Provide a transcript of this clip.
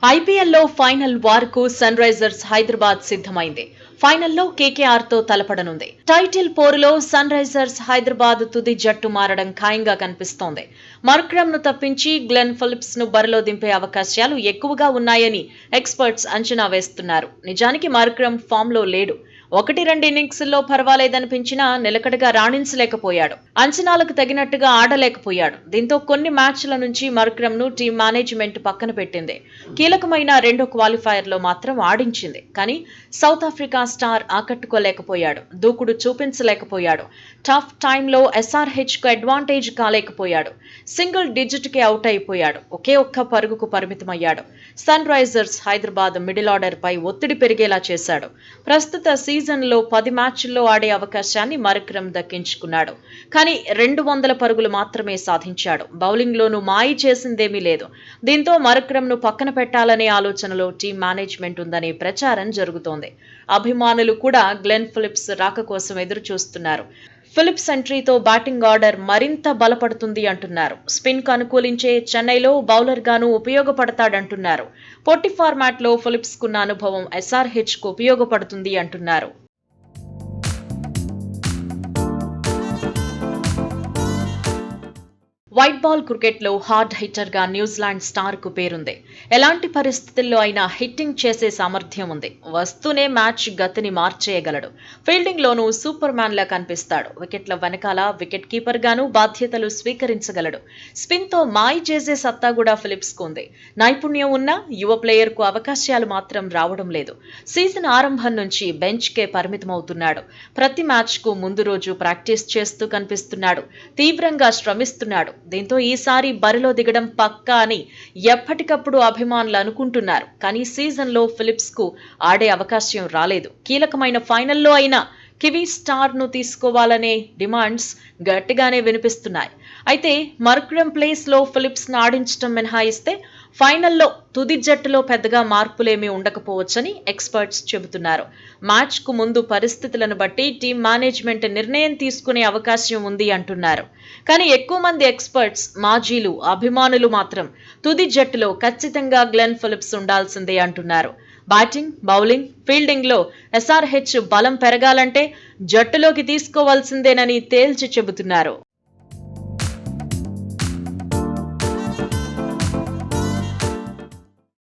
ఐపీఎల్లో final వార్కు sun Risers Hyderabad సిద్ధమైంది. ఫైనల్లో కేకేఆర్ తో తలపడనుంది. టైటిల్ పోరులో సన్ రైజర్స్ హైదరాబాద్ తుది జట్టు మారడం ఖాయంగా కనిపిస్తోంది. మార్క్రమ్ ను తప్పించి గ్లెన్ ఫిలిప్స్ ను బరిలో దింపే అవకాశాలు ఎక్కువగా ఉన్నాయని ఎక్స్పర్ట్స్ అంచనా వేస్తున్నారు. నిజానికి మార్క్రమ్ ఫామ్ లో లేడు. 1-2 ఇన్నింగ్స్ల్లో పర్వాలేదనిపించినా నిలకడగా రాణించలేకపోయాడు. అంచనాలకు తగినట్టుగా ఆడలేకపోయాడు. దీంతో కొన్ని మ్యాచ్ల నుంచి మార్క్రమ్ ను టీం మేనేజ్మెంట్ పక్కన పెట్టింది. కీలకమైన రెండో క్వాలిఫైయర్లో మాత్రం ఆడించింది. కానీ సౌత్ ఆఫ్రికా స్టార్ ఆకట్టుకోలేకపోయాడు. దూకుడు చూపించలేకపోయాడు. టఫ్ టైంలో ఎస్ఆర్హెచ్ కు అడ్వాంటేజ్ కాలేకపోయాడు. సింగిల్ డిజిట్ కి అవుట్ అయిపోయాడు. ఒకే ఒక్క పరుగుకు పరిమితమయ్యాడు. Sunrisers Hyderabad middle order పై ఒత్తిడి పెరిగేలా చేశాడు. ప్రస్తుత సీజన్లో 10 మ్యాచ్ల్లో ఆడే అవకాశాన్ని మార్క్రమ్ దక్కించుకున్నాడు. కానీ 200 పరుగులు మాత్రమే సాధించాడు. బౌలింగ్లోనూ మాయి చేసిందేమీ లేదు. దీంతో మార్క్రమ్ ను పక్కన పెట్టాలనే ఆలోచనలో టీం మేనేజ్మెంట్ ఉందనే ప్రచారం జరుగుతోంది. అభిమానులు కూడా గ్లెన్ ఫిలిప్స్ రాక కోసం ఎదురు చూస్తున్నారు. ఫిలిప్స్ ఎంట్రీతో బ్యాటింగ్ ఆర్డర్ మరింత బలపడుతుంది అంటున్నారు. స్పిన్ కు అనుకూలించే చెన్నైలో బౌలర్ గాను ఉపయోగపడతాడంటున్నారు. పొట్టి ఫార్మాట్ లో ఫిలిప్స్ కున్న అనుభవం ఎస్ఆర్హెచ్ కు ఉపయోగపడుతుంది అంటున్నారు. వైట్ బాల్ క్రికెట్ లో హార్డ్ హిట్టర్ గా న్యూజిలాండ్ స్టార్ కు పేరుంది. ఎలాంటి పరిస్థితుల్లో అయినా హిట్టింగ్ చేసే సామర్థ్యం ఉంది. వస్తూనే మ్యాచ్ గతిని మార్చేయగలడు. ఫీల్డింగ్ లోనూ సూపర్ మ్యాన్ లా కనిపిస్తాడు. వికెట్ల వెనకాల వికెట్ కీపర్ గాను బాధ్యతలు స్వీకరించగలడు. స్పిన్ తో మాయి చేసే సత్తా కూడా ఫిలిప్స్ కు ఉంది. నైపుణ్యం ఉన్న యువ ప్లేయర్ కు అవకాశాలు మాత్రం రావడం లేదు. సీజన్ ఆరంభం నుంచి బెంచ్ కే పరిమితమవుతున్నాడు. ప్రతి మ్యాచ్ కు ముందు రోజు ప్రాక్టీస్ చేస్తూ కనిపిస్తున్నాడు. తీవ్రంగా శ్రమిస్తున్నాడు. దీంతో ఈసారి బరిలో దిగడం పక్కా అని ఎప్పటికప్పుడు అభిమానులు అనుకుంటున్నారు. కానీ సీజన్లో ఫిలిప్స్ కు ఆడే అవకాశం రాలేదు. కీలకమైన ఫైనల్లో అయినా కివీ స్టార్ ను తీసుకోవాలనే డిమాండ్స్ గట్టిగానే వినిపిస్తున్నాయి. అయితే మార్క్రమ్ ప్లేస్ లో ఫిలిప్స్ ను ఆడించడం మినహాయిస్తే ఫైనల్లో తుది జట్టులో పెద్దగా మార్పులేమీ ఉండకపోవచ్చని ఎక్స్పర్ట్స్ చెబుతున్నారు. మ్యాచ్ కు ముందు పరిస్థితులను బట్టి టీం మేనేజ్మెంట్ నిర్ణయం తీసుకునే అవకాశం ఉంది అంటున్నారు. కానీ ఎక్కువ మంది ఎక్స్పర్ట్స్, మాజీలు, అభిమానులు మాత్రం తుది జట్టులో ఖచ్చితంగా గ్లెన్ ఫిలిప్స్ ఉండాల్సిందే అంటున్నారు. బ్యాటింగ్, బౌలింగ్, ఫీల్డింగ్ లో ఎస్ఆర్హెచ్ బలం పెరగాలంటే జట్టులోకి తీసుకోవాల్సిందేనని తేల్చి చెబుతున్నారు.